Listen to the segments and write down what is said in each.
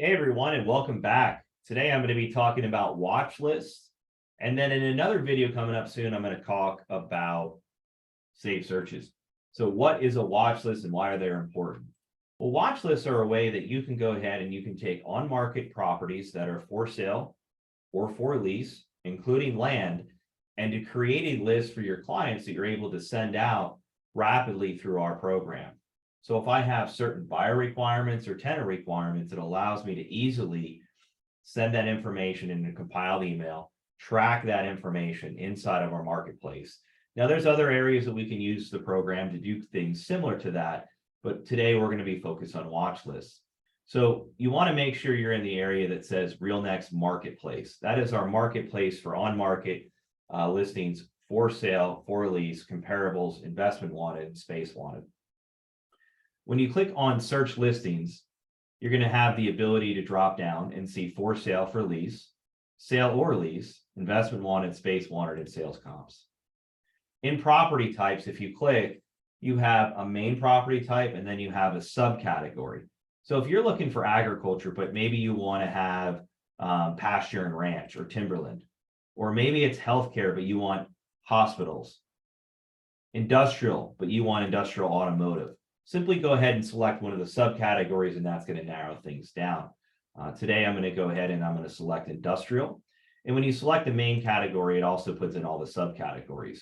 Hey everyone, and welcome back. Today I'm going to be talking about watch lists. And then in another video coming up soon, I'm going to talk about saved searches. So what is a watch list and why are they important? Well, watch lists are a way that you can go ahead and you can take on-market properties that are for sale or for lease, including land, and to create a list for your clients that you're able to send out rapidly through our program. So if I have certain buyer requirements or tenant requirements, it allows me to easily send that information in a compiled email, track that information inside of our marketplace. Now, there's other areas that we can use the program to do things similar to that, but today we're going to be focused on watch lists. So you want to make sure you're in the area that says RealNext Marketplace. That is our marketplace for on-market listings for sale, for lease, comparables, investment wanted, and space wanted. When you click on search listings, you're going to have the ability to drop down and see for sale, for lease, sale or lease, investment wanted, space wanted, and sales comps. In property types, if you click, you have a main property type and then you have a subcategory. So if you're looking for agriculture, but maybe you want to have pasture and ranch or timberland, or maybe it's healthcare, but you want hospitals, industrial, but you want industrial automotive. Simply go ahead and select one of the subcategories and that's going to narrow things down. Today, I'm going to go ahead and I'm going to select industrial. And when you select the main category, it also puts in all the subcategories.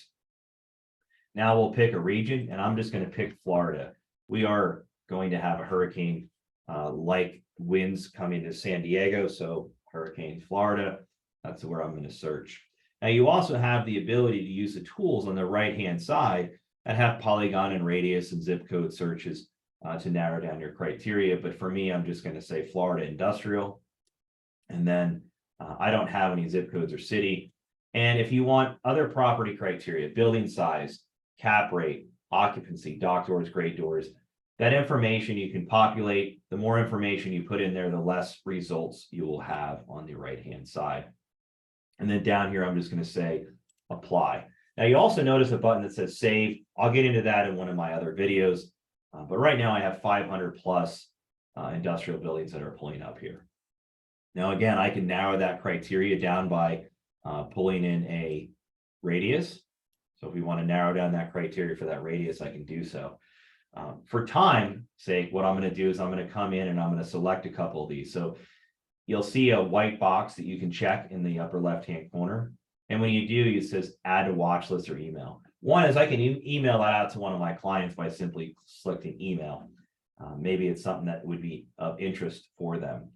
Now we'll pick a region and I'm just going to pick Florida. We are going to have a hurricane like winds coming to San Diego. So Hurricane Florida, that's where I'm going to search. Now you also have the ability to use the tools on the right-hand side that have polygon and radius and zip code searches to narrow down your criteria. But for me, I'm just going to say Florida industrial. And then I don't have any zip codes or city. And if you want other property criteria, building size, cap rate, occupancy, dock doors, great doors, that information you can populate. The more information you put in there, the less results you will have on the right-hand side. And then down here, I'm just going to say apply. Now you also notice a button that says save. I'll get into that in one of my other videos. But right now I have 500 plus industrial buildings that are pulling up here. Now, again, I can narrow that criteria down by pulling in a radius. So if we want to narrow down that criteria for that radius, I can do so. For time sake, what I'm going to do is I'm going to come in and I'm going to select a couple of these. So you'll see a white box that you can check in the upper left-hand corner. And when you do, it says add to watch list or email. One is I can email that out to one of my clients by simply selecting email. Maybe it's something that would be of interest for them.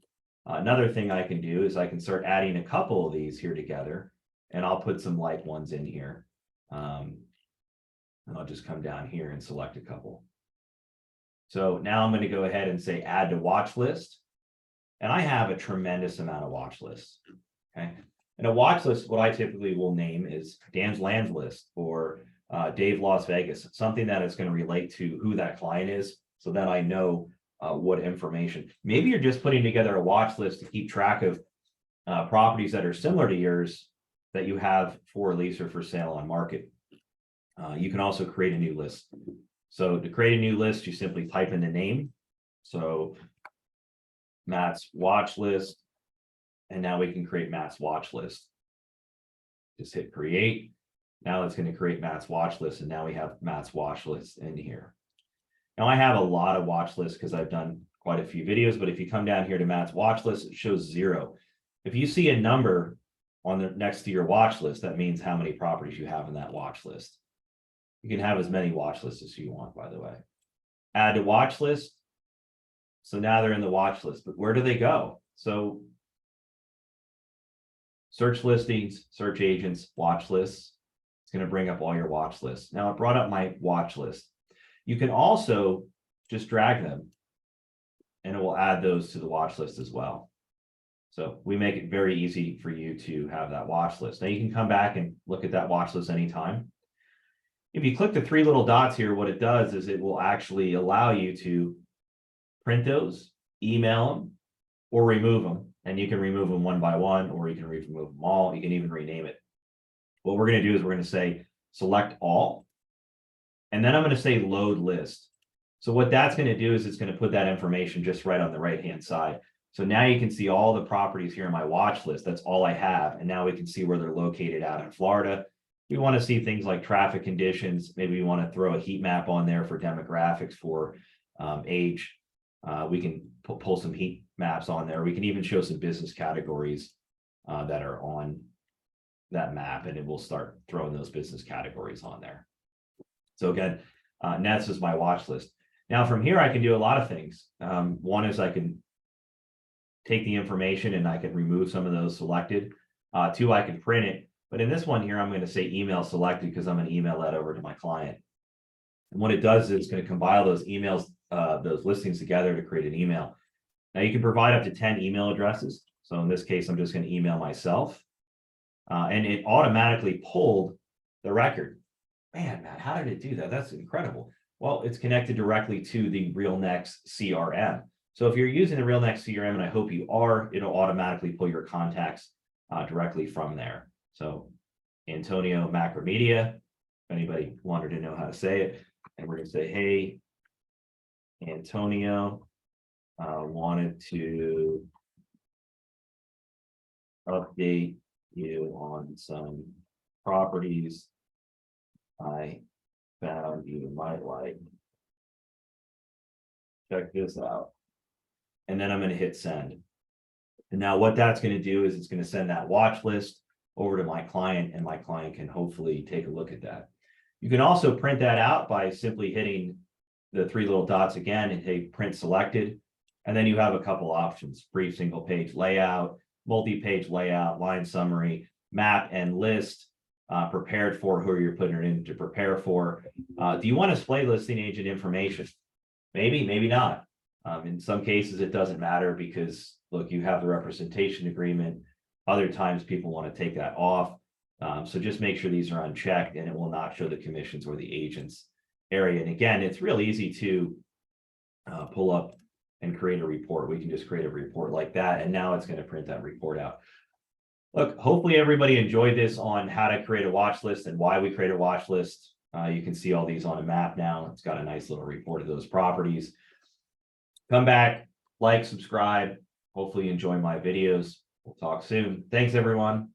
Another thing I can do is I can start adding a couple of these here together, and I'll put some like ones in here. And I'll just come down here and select a couple. So now I'm going to go ahead and say add to watch list. And I have a tremendous amount of watch lists. Okay. And a watch list, what I typically will name is Dan's Land List or Dave Las Vegas, something that is going to relate to who that client is. So that I know what information. Maybe you're just putting together a watch list to keep track of properties that are similar to yours that you have for lease or for sale on market. You can also create a new list. So to create a new list, you simply type in the name. So Matt's watch list. And now we can create Matt's watch list. Just hit create. Now it's going to create Matt's watch list. And now we have Matt's watch list in here. Now I have a lot of watch lists because I've done quite a few videos, but if you come down here to Matt's watch list, it shows 0. If you see a number on the next to your watch list, that means how many properties you have in that watch list. You can have as many watch lists as you want, by the way. Add to watch list. So now they're in the watch list, but where do they go? So search listings, search agents, watch lists. It's going to bring up all your watch lists. Now it brought up my watch list. You can also just drag them and it will add those to the watch list as well. So we make it very easy for you to have that watch list. Now you can come back and look at that watch list anytime. If you click the 3 little dots here, what it does is it will actually allow you to print those, email them, or remove them. And you can remove them one by one, or you can remove them all. You can even rename it. What we're going to do is we're going to say select all. And then I'm going to say load list. So what that's going to do is it's going to put that information just right on the right-hand side. So now you can see all the properties here in my watch list. That's all I have. And now we can see where they're located out in Florida. We want to see things like traffic conditions. Maybe we want to throw a heat map on there for demographics for age. We can pull some heat maps on there. We can even show some business categories that are on that map, and it will start throwing those business categories on there. So again, Nets is my watch list. Now from here, I can do a lot of things. One is I can take the information and I can remove some of those selected. Two, I can print it. But in this one here, I'm going to say email selected because I'm going to email that over to my client. And what it does is it's going to compile those emails, those listings together to create an email. Now you can provide up to 10 email addresses. So in this case, I'm just going to email myself. And it automatically pulled the record. Man, Matt, how did it do that? That's incredible. Well, it's connected directly to the RealNext CRM. So if you're using the RealNext CRM, and I hope you are, it'll automatically pull your contacts directly from there. So Antonio Macromedia, if anybody wanted to know how to say it, and we're going to say, hey, Antonio, wanted to update you on some properties I found you might like. Check this out. And then I'm going to hit send. And now what that's going to do is it's going to send that watch list over to my client, and my client can hopefully take a look at that. You can also print that out by simply hitting the three little dots again and hit print selected. And then you have a couple options: brief single page layout, multi-page layout, line summary, map and list, prepared for, who you're putting it in to prepare for. Do you want to display listing agent information? Maybe, maybe not. In some cases, it doesn't matter because, look, you have the representation agreement. Other times people want to take that off. So just make sure these are unchecked, and it will not show the commissions or the agents area. And again, it's real easy to pull up and create a report. We can just create a report like that, and now it's going to print that report out. Look, hopefully everybody enjoyed this on how to create a watch list and why we create a watch list. You can see all these on a map now. It's got a nice little report of those properties. Come back, like, subscribe. Hopefully you enjoy my videos. We'll talk soon. Thanks, everyone.